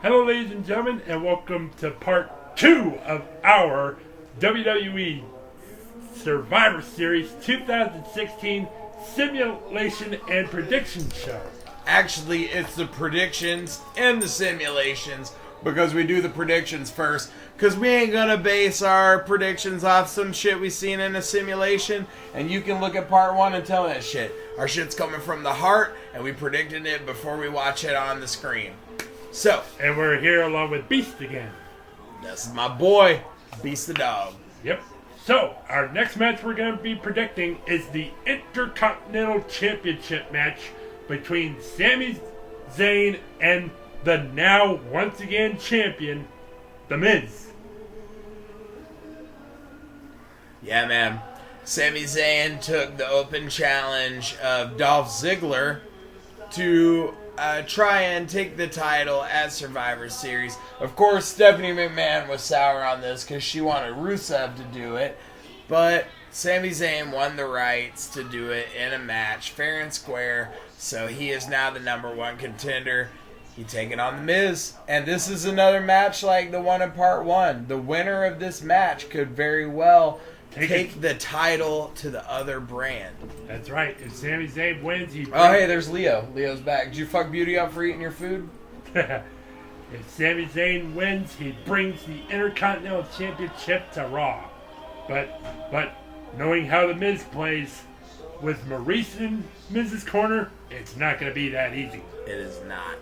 Hello, ladies and gentlemen, and welcome to part 2 of our WWE Survivor Series 2016 Simulation and Prediction Show. Actually, it's the predictions and the simulations, because we do the predictions first, because we ain't gonna base our predictions off some shit we seen in a simulation, and you can look at part 1 and tell that shit. Our shit's coming from the heart, and we predicted it before we watch it on the screen. So, and we're here along with Beast again. That's my boy, Beast the Dog. Yep. So, our next match we're going to be predicting is the Intercontinental Championship match between Sami Zayn and the now once again champion, The Miz. Yeah, man. Sami Zayn took the open challenge of Dolph Ziggler to try and take the title at Survivor Series. Of course, Stephanie McMahon was sour on this because she wanted Rusev to do it, but Sami Zayn won the rights to do it in a match, fair and square, so he is now the number 1 contender. He taking on The Miz, and this is another match like the one in part 1. The winner of this match could very well take the title to the other brand. That's right. If Sami Zayn wins, he... Oh, hey, there's Leo. Leo's back. Did you fuck Beauty up for eating your food? If Sami Zayn wins, he brings the Intercontinental Championship to Raw. But knowing how The Miz plays, with Maurice in Miz's corner, it's not going to be that easy. It is not.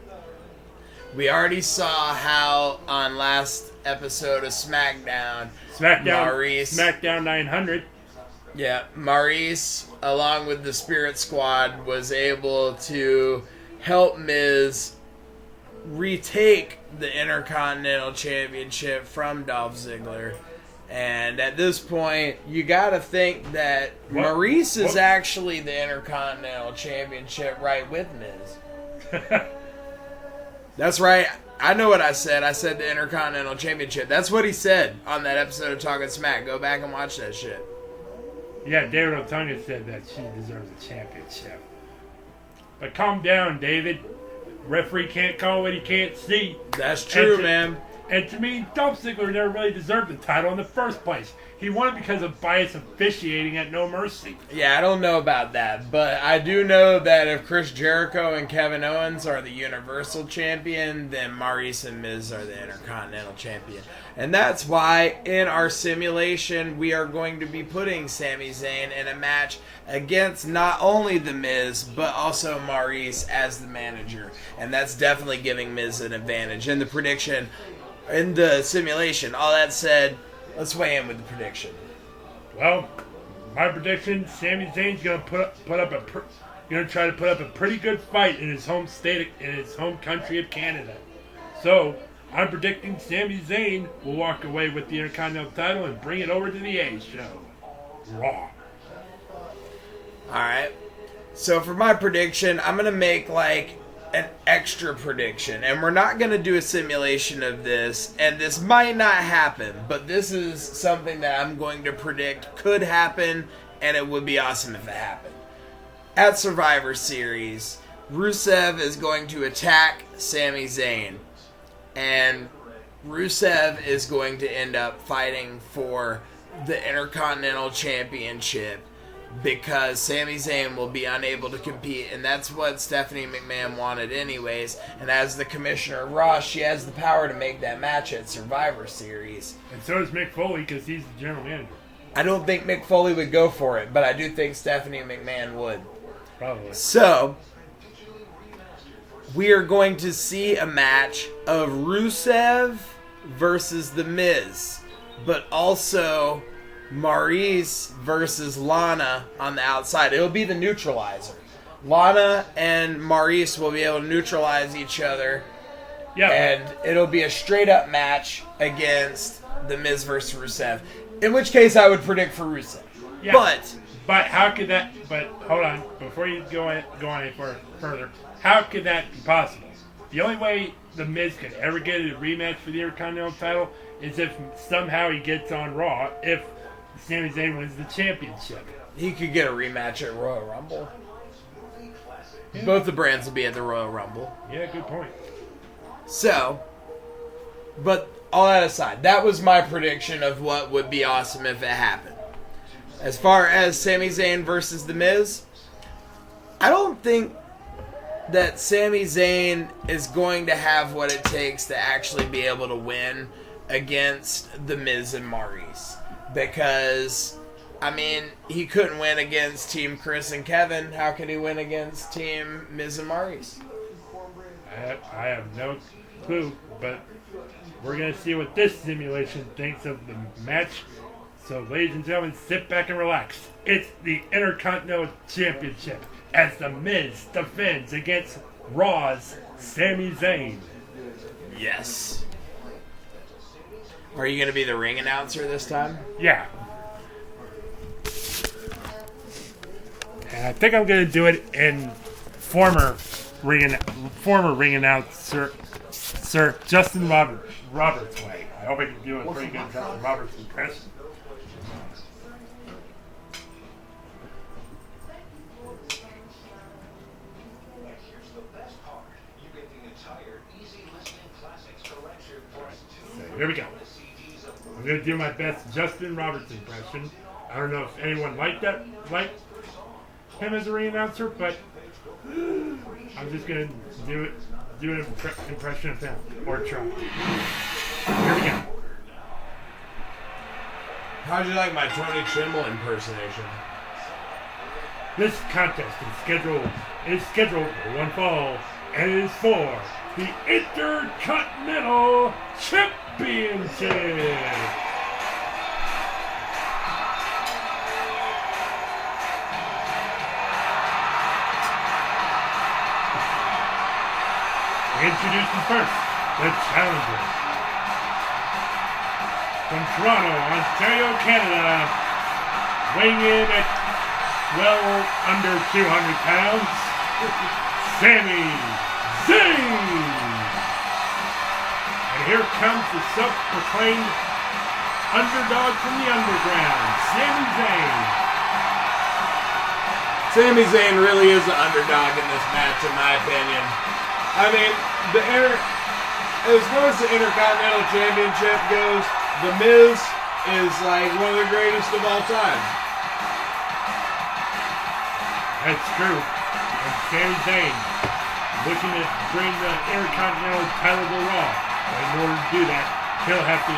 We already saw how on last episode of SmackDown Maurice, SmackDown 900. Yeah, Maurice, along with the Spirit Squad, was able to help Miz retake the Intercontinental Championship from Dolph Ziggler. And at this point, you gotta think that Maurice is actually the Intercontinental Championship right with Miz. That's right. I know what I said. I said the Intercontinental Championship. That's what he said on that episode of Talking Smack. Go back and watch that shit. Yeah, David Otunga said that she deserves a championship. But calm down, David. Referee can't call what he can't see. That's true, man. And to me, Dolph Ziggler never really deserved the title in the first place. He won it because of biased officiating at No Mercy. Yeah, I don't know about that, but I do know that if Chris Jericho and Kevin Owens are the Universal Champion, then Maurice and Miz are the Intercontinental Champion. And that's why in our simulation, we are going to be putting Sami Zayn in a match against not only The Miz, but also Maurice as the manager. And that's definitely giving Miz an advantage in the prediction. In the simulation. All that said, let's weigh in with the prediction. Well, my prediction: Sami Zayn's gonna try to put up a pretty good fight in his home state, in his home country of Canada. So I'm predicting Sami Zayn will walk away with the Intercontinental title and bring it over to the A show, Raw. All right. So for my prediction, I'm gonna make like an extra prediction, and we're not going to do a simulation of this, and this might not happen, but this is something that I'm going to predict could happen, and it would be awesome if it happened. At Survivor Series, Rusev is going to attack Sami Zayn, and Rusev is going to end up fighting for the Intercontinental Championship, because Sami Zayn will be unable to compete, and that's what Stephanie McMahon wanted anyways. And as the commissioner of Raw, she has the power to make that match at Survivor Series. And so does Mick Foley, because he's the general manager. I don't think Mick Foley would go for it, but I do think Stephanie McMahon would. Probably. So, we are going to see a match of Rusev versus The Miz, but also Maurice versus Lana on the outside. It'll be the neutralizer. Lana and Maurice will be able to neutralize each other. Yeah. And it'll be a straight up match against The Miz versus Rusev. In which case I would predict for Rusev. Yeah. But how could that... But hold on. Before you go on any further, how could that be possible? The only way The Miz could ever get a rematch for the Intercontinental title is if somehow he gets on Raw, if Sami Zayn wins the championship. He could get a rematch at Royal Rumble. Yeah. Both the brands will be at the Royal Rumble. Yeah, good point. So, But all that aside, that was my prediction of what would be awesome if it happened. As far as Sami Zayn versus The Miz, I don't think that Sami Zayn is going to have what it takes to actually be able to win against The Miz and Maurice. Because, I mean, he couldn't win against Team Chris and Kevin. How can he win against Team Miz and Maurice? I have no clue, but we're going to see what this simulation thinks of the match. So, ladies and gentlemen, sit back and relax. It's the Intercontinental Championship as The Miz defends against Raw's Sami Zayn. Yes. Are you going to be the ring announcer this time? Yeah. And I think I'm going to do it in former ring announcer Sir Justin Roberts' way. I hope I can do a pretty good Justin Roberts impression. So here we go. I'm going to do my best Justin Roberts impression. I don't know if anyone liked him as a ring announcer, but I'm just going to do an impression of him, or try. Here we go. How'd you like my Tony Trimble impersonation? This contest is scheduled for one fall, and it is for the Intercontinental Championship. Introducing first, the challenger. From Toronto, Ontario, Canada, weighing in at well under 200 pounds, Sami Zayn. And here comes the self-proclaimed underdog from the underground, Sami Zayn. Sami Zayn really is the underdog in this match, in my opinion. I mean, as far as the Intercontinental Championship goes, The Miz is like one of the greatest of all time. That's true. And Sami Zayn looking to bring the Intercontinental title to Raw. But in order to do that, he'll have to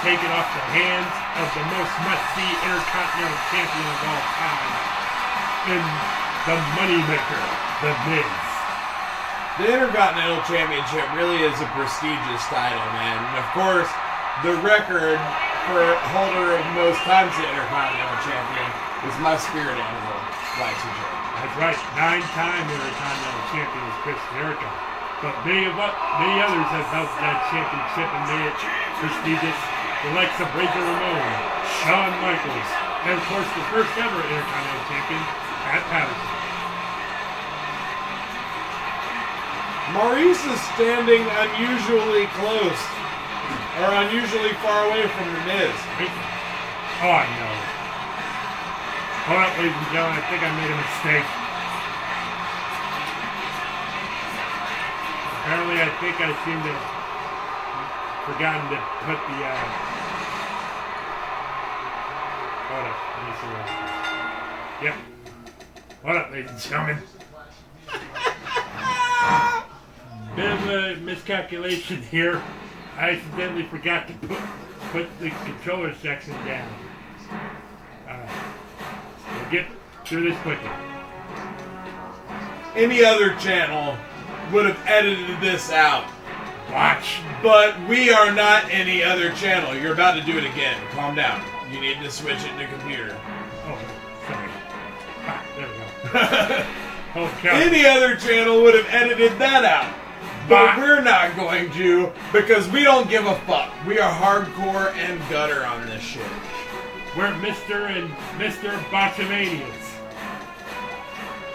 take it off the hands of the most must-see Intercontinental Champion of all time, and the Moneymaker, The Miz. The Intercontinental Championship really is a prestigious title, man. And of course, the record for holder of most times the Intercontinental Champion is my spirit animal, Y2J. That's right, 9-time Intercontinental Champion is Chris Jericho. But many others have held that championship and made it prestigious. The likes of Razor Ramon, Shawn Michaels, and of course the first ever Intercontinental Champion, Pat Patterson. Maurice is standing unusually close, or unusually far away from The Miz. Oh, I know. Hold up, ladies and gentlemen, I think I made a mistake. Apparently, I think I seem to have forgotten to put the, hold up, let me see what happens. Yep. Hold up, ladies and gentlemen. Bit of a miscalculation here. I accidentally forgot to put the controller section down. We'll get through this quickly. Any other channel would have edited this out. Watch. But we are not any other channel. You're about to do it again. Calm down. You need to switch it to computer. Oh, sorry. Ah, there we go. Oh, God. Any other channel would have edited that out. But we're not going to, because we don't give a fuck. We are hardcore and gutter on this shit. We're Mr. and Mr. Botchamanians.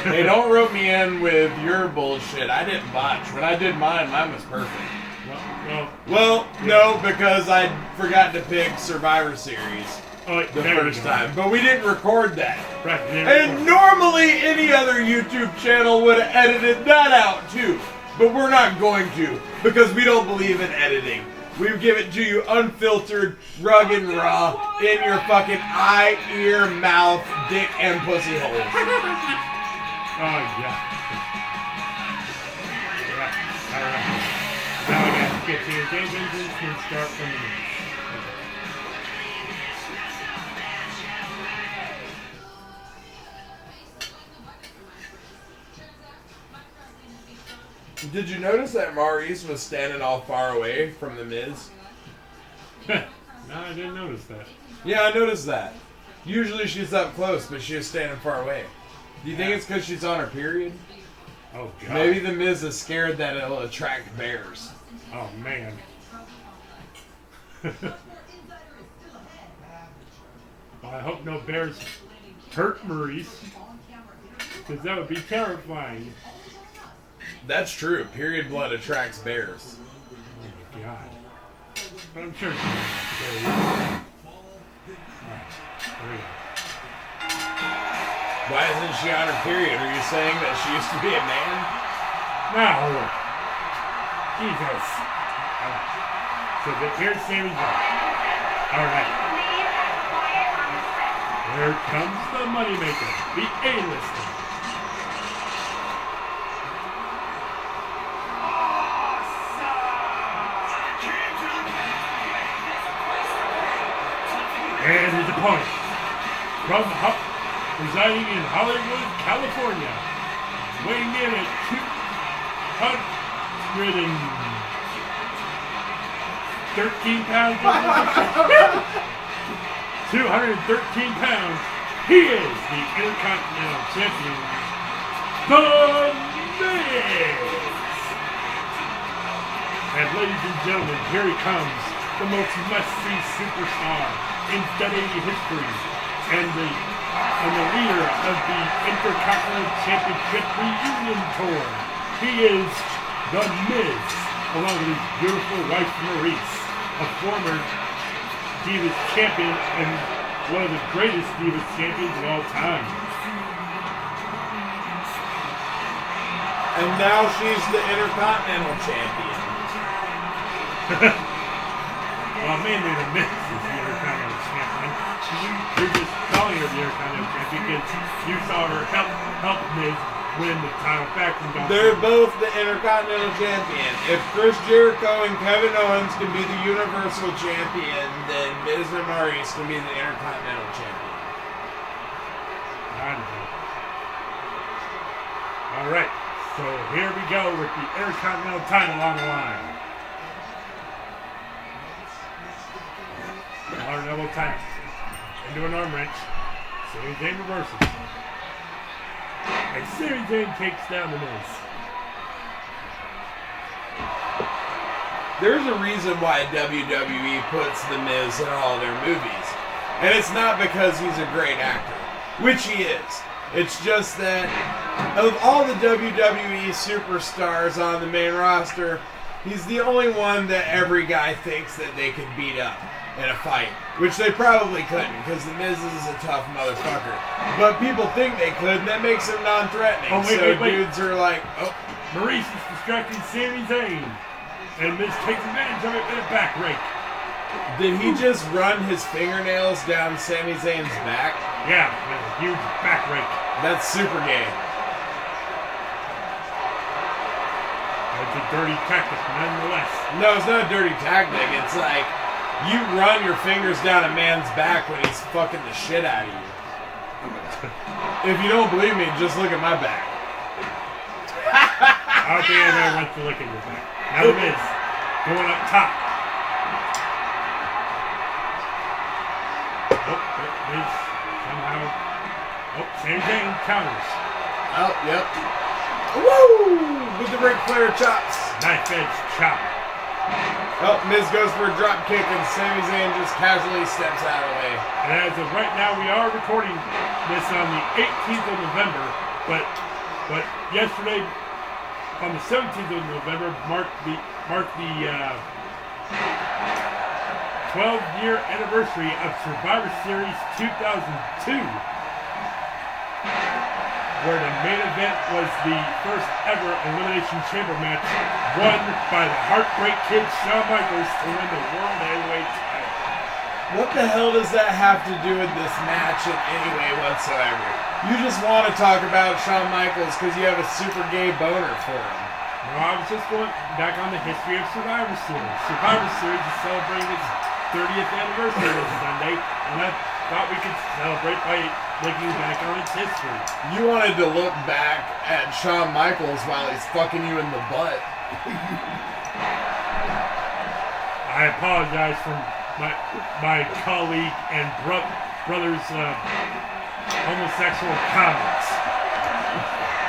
Hey, don't rope me in with your bullshit. I didn't botch. When I did mine was perfect. Well, no, because I forgot to pick Survivor Series the first time. But we didn't record that. Right. And normally any other YouTube channel would have edited that out too. But we're not going to, because we don't believe in editing. We give it to you unfiltered, rugged, raw, in your fucking eye, ear, mouth, dick, and pussy holes. Oh, yeah. All right. Now I got to get to your game engines and start from the beginning. Did you notice that Maurice was standing all far away from the Miz? No, I didn't notice that. Yeah, I noticed that. Usually she's up close, but she was standing far away. Do you think it's because she's on her period? Oh, God. Maybe the Miz is scared that it'll attract bears. Oh, man. Well, I hope no bears hurt Maurice, because that would be terrifying. That's true. Period blood attracts bears. Oh, my God. But I'm sure she's going to Alright, there we go. Why isn't she on her period? Are you saying that she used to be a man? No! Jesus! Alright. So here's Sami Zayn. Alright. Here comes the moneymaker, the A-lister. And his opponent, residing in Hollywood, California, weighing in at 213 pounds. 213 pounds. He is the Intercontinental Champion, The Miz. And ladies and gentlemen, here he comes, the most must-see superstar in WWE history, and the leader of the Intercontinental Championship Reunion Tour. He is The Miz, along with his beautiful wife Maurice, a former Divas champion and one of the greatest Divas champions of all time. And now she's the Intercontinental Champion. Well, mainly The Miz is the Intercontinental Champion. You're just calling her the Intercontinental Champion because you saw her help Miz win the title back from Don. They're both the Intercontinental Champion. If Chris Jericho and Kevin Owens can be the Universal Champion, then Miz and Maurice can be the Intercontinental Champion. I know. All right, so here we go with the Intercontinental title on the line. Our double tap into an arm wrench. Sami Zayn reverses. And Sami Zayn takes down The Miz. There's a reason why WWE puts The Miz in all their movies. And it's not because he's a great actor, which he is. It's just that of all the WWE superstars on the main roster, he's the only one that every guy thinks that they could beat up in a fight, which they probably couldn't because The Miz is a tough motherfucker. But people think they could, and that makes him non-threatening. Oh, wait, so wait. dudes are like, oh. Maurice is distracting Sami Zayn. And Miz takes advantage of it with a back rake. Did he just run his fingernails down Sami Zayn's back? Yeah, with a huge back rake. That's super gay. It's a dirty tactic, nonetheless. No, it's not a dirty tactic. It's like you run your fingers down a man's back when he's fucking the shit out of you. If you don't believe me, just look at my back. I don't think anybody wants to look at your back. Now The Miz going up top. Oh, Miz somehow. Oh, Sami Zayn counters. Oh, yep. Woo! With the Ric Flair chops. Knife edge chop. Oh, Miz goes for a drop kick and Sami Zayn just casually steps out of the way. And as of right now, we are recording this on the 18th of November, but yesterday, on the 17th of November, marked the 12-year anniversary of Survivor Series 2002. where the main event was the first ever Elimination Chamber match won by the Heartbreak Kid Shawn Michaels to win the World Heavyweight title. What the hell does that have to do with this match in any way whatsoever? You just want to talk about Shawn Michaels because you have a super gay boner for him. No, I was just going back on the history of Survivor Series. Survivor Series is celebrating its 30th anniversary this Sunday, and I thought we could celebrate by looking back on its history. You wanted to look back at Shawn Michaels while he's fucking you in the butt. I apologize for my colleague and brother's homosexual comments.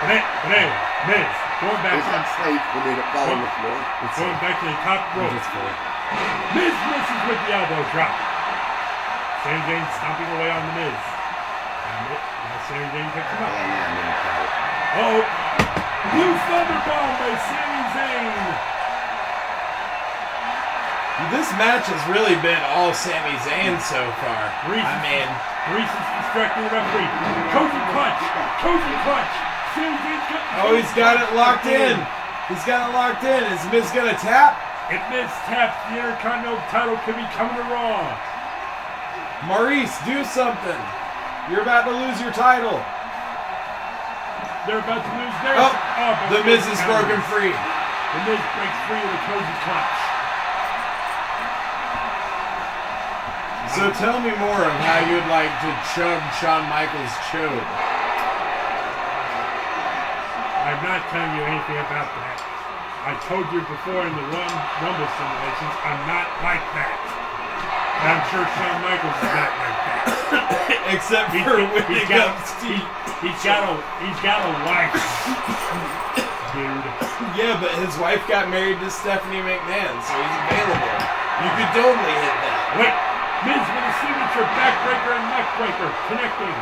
But hey, Miz, going back It's not safe for me to fall on the floor. going back to the top rope. Miz misses with the elbow drop. Sami Zayn stomping away on the Miz. Now Sami Zayn picks him up. Oh, blue thunderbomb by Sami Zayn. This match has really been all Sami Zayn so far. Reese is distracting the referee. Cozy clutch. Sami Zayn's got Oh, he's got it locked in. He's got it locked in. Is Miz gonna tap? If Miz taps, the Intercontinental title could be coming to Raw. Maurice, do something. You're about to lose your title. They're about to lose theirs. Oh, but the Miz is broken free. The Miz breaks free with a cozy clutch. So tell me more of how you'd like to chug Shawn Michaels' chode. I'm not telling you anything about that. I told you before in the Rumble simulations, I'm not like that. And I'm sure Shawn Michaels is not like that. Except for when he comes to... He's got a wife, dude. Yeah, but his wife got married to Stephanie McMahon, so he's available. You could totally hit that. Wait, Miz with a signature backbreaker and neckbreaker connecting.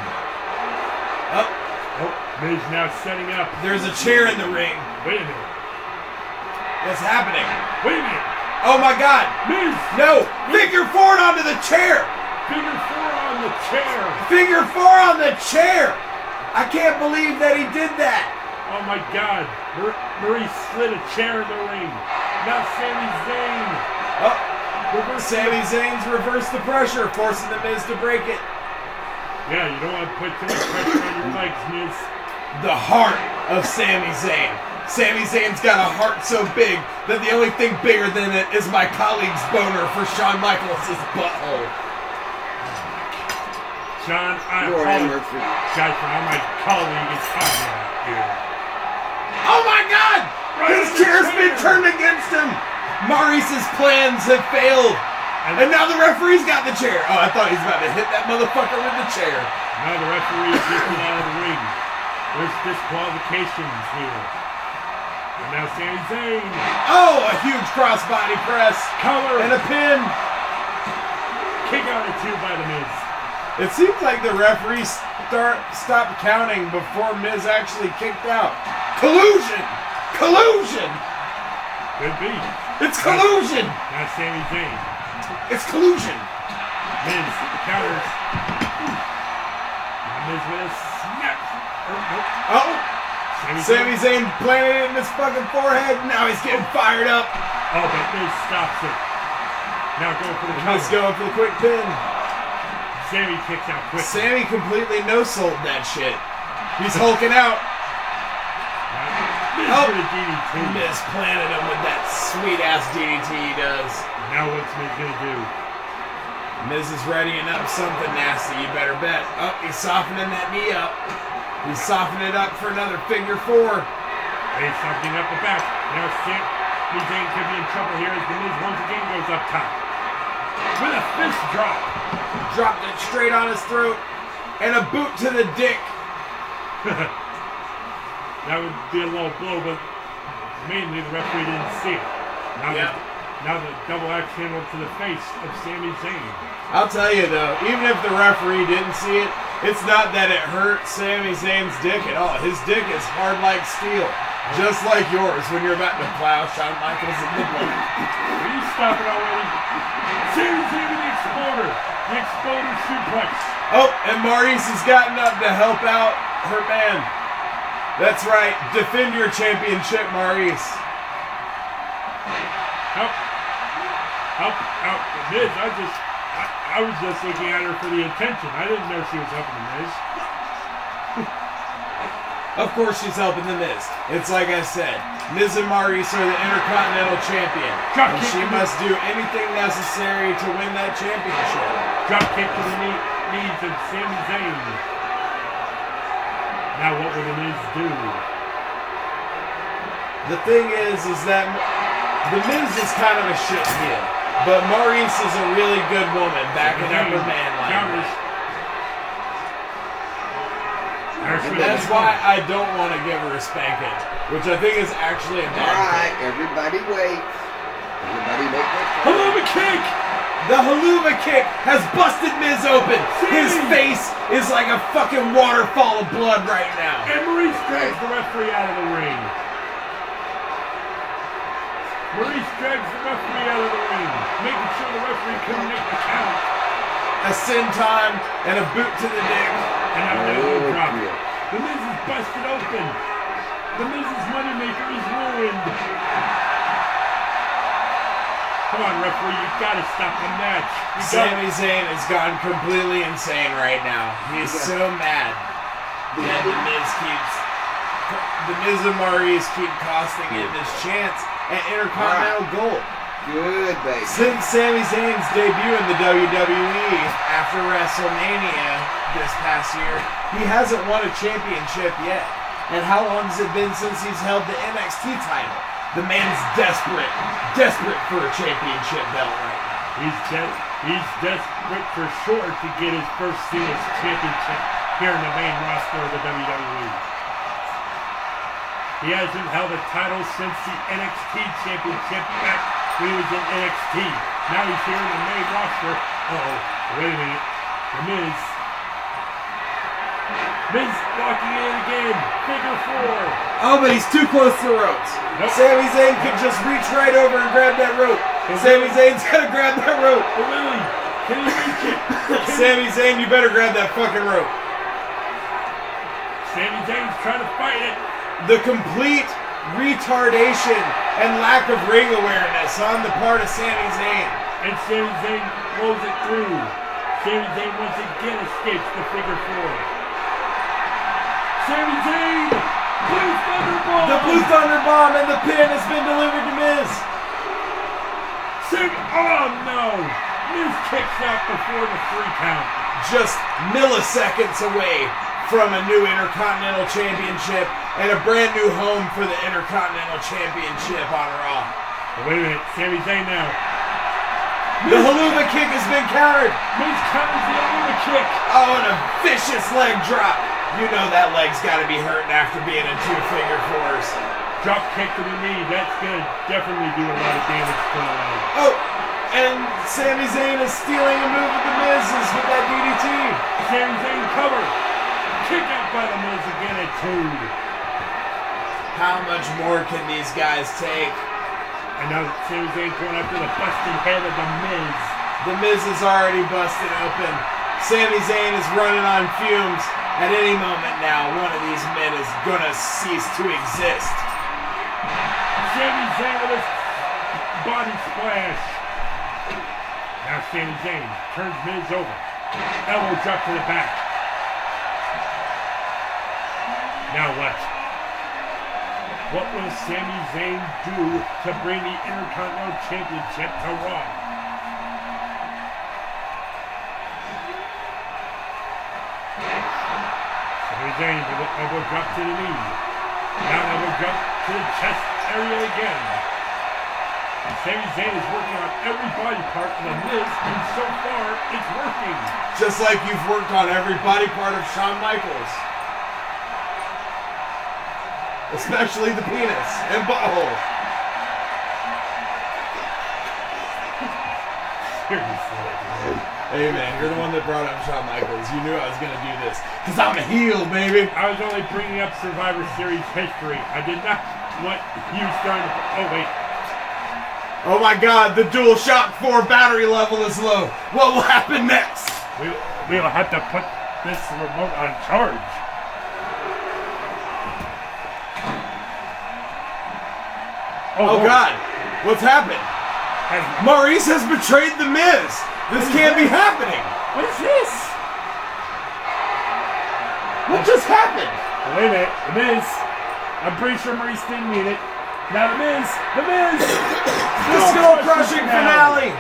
Oh, Miz now setting up. there's a chair in the ring. Wait a minute. What's happening? Wait a minute. Oh my God! Miz! No! Figure four onto the chair! Figure four on the chair. Figure four on the chair! I can't believe that he did that! Oh my God. Marie slid a chair in the ring. Now Sami Zayn. Oh, Sami Zayn's reversed the pressure, forcing the Miz to break it. Yeah, you don't want to put too much pressure on your legs, Miz. The heart of Sami Zayn. Sami Zayn's got a heart so big that the only thing bigger than it is my colleague's boner for Shawn Michaels' butthole. John, I apologize for how my colleague is talking about you. Oh my God! His chair's been turned against him! Maurice's plans have failed. And now the referee's got the chair. Oh, I thought he was about to hit that motherfucker with the chair. Now the referee is getting out of the ring. There's disqualifications here. And now Sami Zayn. Oh, a huge crossbody press. Cover. And a pin. Kick out at two by the Miz. It seems like the referee stopped counting before Miz actually kicked out. Collusion! Collusion! Could be. It's collusion! Now Sami Zayn. It's collusion! Miz counters. Now Miz with a snap. Oh! Sami Zayn planted it in his fucking forehead. Now he's getting fired up. Oh, but Miz stops it. Now going for the cover. Miz going for the quick pin. Sami kicks out quick. Sami completely no-sold that shit. He's hulking out. Miz Oh, with a DDT. Miz planted him with that sweet-ass DDT he does. Now what's Miz gonna do? Miz is readying up something nasty, you better bet. Oh, he's softening that knee up. He's softening it up for another figure four. He's softening up the back. Now Sami Zayn could be in trouble here as the Miz once again goes up top. With a fist drop. Dropped it straight on his throat. And a boot to the dick. That would be a low blow, but mainly the referee didn't see it. Now the double axe handle to the face of Sami Zayn. I'll tell you though, even if the referee didn't see it, it's not that it hurt Sami Zayn's dick at all. His dick is hard like steel. Just like yours when you're about to plow Shawn Michaels in the blood. Will you stop it already? Sami Zayn with the exploder. The exploder suplex. Oh, and Maurice has gotten up to help out her man. That's right. Defend your championship, Maurice. Help. Miz, I was just looking at her for the attention. I didn't know she was helping the Miz. Of course she's helping the Miz. It's like I said, Miz and Maurice are the Intercontinental Champion. And she must do anything necessary to win that championship. Drop kick to the knees of Sami Zayn. Now what will the Miz do? The thing is that the Miz is kind of a shit heel. But Maurice is a really good woman backing up her man line. And that's why I don't want to give her a spanking, which I think is actually a bad thing. Alright, everybody wait. Everybody make that Haluva kick! The Haluva kick has busted Miz open. His face is like a fucking waterfall of blood right now. And Maurice drags the referee out of the ring. Maurice drags the referee out of the ring, making sure the referee couldn't make the count. A sin time and a boot to the dick. And now the elbow drop. The Miz is busted open. The Miz's moneymaker is ruined. Come on, referee, you gotta stop the match. Sami Zayn has gone completely insane right now. He is so mad that the Miz and Maurice keep costing him this chance at Intercontinental Gold. Good, baby. Since Sami Zayn's debut in the WWE after WrestleMania this past year, he hasn't won a championship yet. And how long has it been since he's held the NXT title? The man's desperate for a championship belt right now. He's desperate for sure to get his first singles championship here in the main roster of the WWE. He hasn't held a title since the NXT championship back when he was in NXT. Now he's here in the main roster. Uh-oh, wait a minute. The Miz locking in again. Figure 4. Oh, but he's too close to the ropes. Nope. Sami Zayn could just reach right over and grab that rope. Sami Zayn's gonna grab that rope. But Lily, can he reach it? Sami Zayn, you better grab that fucking rope. Sami Zayn's trying to fight it. The complete retardation and lack of ring awareness on the part of Sami Zayn. And Sami Zayn rolls it through. Sami Zayn once again escapes the figure 4. Sami Zayn! Blue Thunder Bomb! The Blue Thunder Bomb and the pin has been delivered to Miz. Oh no! Miz kicks out before the 3 count. Just milliseconds away from a new Intercontinental Championship and a brand new home for the Intercontinental Championship on Raw. Oh, wait a minute, Sami Zayn now. The Haluva kick has been countered. Miz counters the Haluva kick. Oh, and a vicious leg drop. You know that leg's got to be hurting after being in 2 figure 4s. Drop kick to the knee. That's going to definitely do a lot of damage to the leg. Oh, and Sami Zayn is stealing a move of the Miz's with that DDT. Sami Zayn cover. Kick out by the Miz again at 2. How much more can these guys take? And now Sami Zayn going after the busted head of the Miz. The Miz is already busted open. Sami Zayn is running on fumes. At any moment now, one of these men is gonna cease to exist. Sami Zayn with his body splash. Now Sami Zayn turns Miz over. Elbow drop to the back. Now what? What will Sami Zayn do to bring the Intercontinental Championship to Raw? Sami Zayn with an elbow drop to the knee. Now elbow drop to the chest area again. Sami Zayn is working on every body part of the Miz, and so far it's working. Just like you've worked on every body part of Shawn Michaels. Especially the penis and butthole. Seriously. Hey man, you're the one that brought up Shawn Michaels. You knew I was gonna do this. Cause I'm a heel, baby. I was only bringing up Survivor Series history. I did not want you starting to... Oh, wait. Oh my god, the DualShock 4 battery level is low. What will happen next? We'll have to put this remote on charge. Oh God, what's happened? Maurice has betrayed the Miz. This can't be happening. What is this? What just happened? Oh, wait a minute. The Miz. I'm pretty sure Maurice didn't mean it. Now the Miz. The skull crushing finale.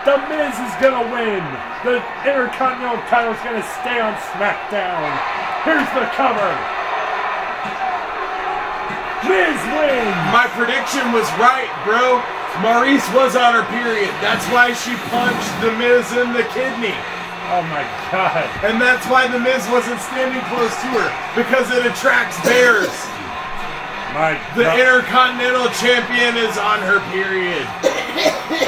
The Miz is gonna win. The Intercontinental title is gonna stay on SmackDown. Here's the cover. Miz wins. My prediction was right, bro. Maurice was on her period. That's why she punched the Miz in the kidney. Oh my God. And that's why the Miz wasn't standing close to her, because it attracts bears. The Intercontinental Champion is on her period.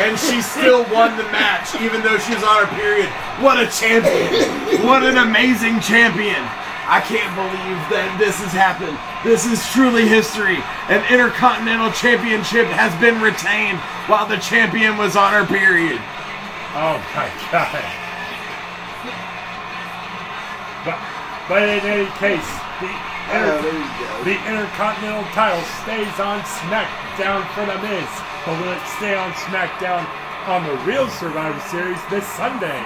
And she still won the match, even though she was on her period. What a champion. What an amazing champion. I can't believe that this has happened. This is truly history. An Intercontinental Championship has been retained while the champion was on her period. Oh my God. But in any case, the Intercontinental title stays on SmackDown for the Miz. But will it stay on SmackDown on the real Survivor Series this Sunday?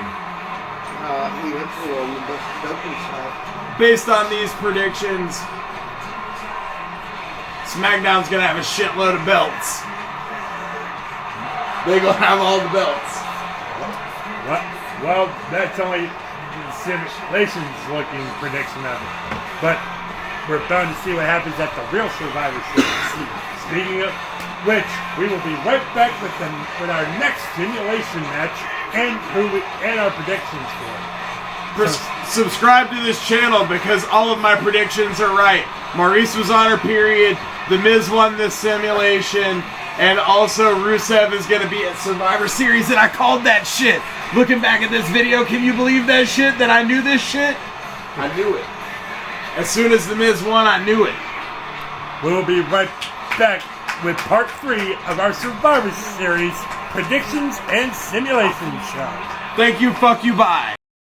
He went through all the doping stuff. Based on these predictions, SmackDown's gonna have a shitload of belts. They're gonna have all the belts. Well, that's only the simulations looking prediction of it. But we're bound to see what happens at the real Survivor Series. Speaking of which, we will be right back with our next simulation match and our predictions for it. Subscribe to this channel because all of my predictions are right. Maurice was on her period. The Miz won this simulation. And also Rusev is going to be at Survivor Series, and I called that shit. Looking back at this video, can you believe that shit? That I knew this shit? I knew it. As soon as The Miz won, I knew it. We'll be right back with part 3 of our Survivor Series predictions and simulation show. Thank you, fuck you, bye.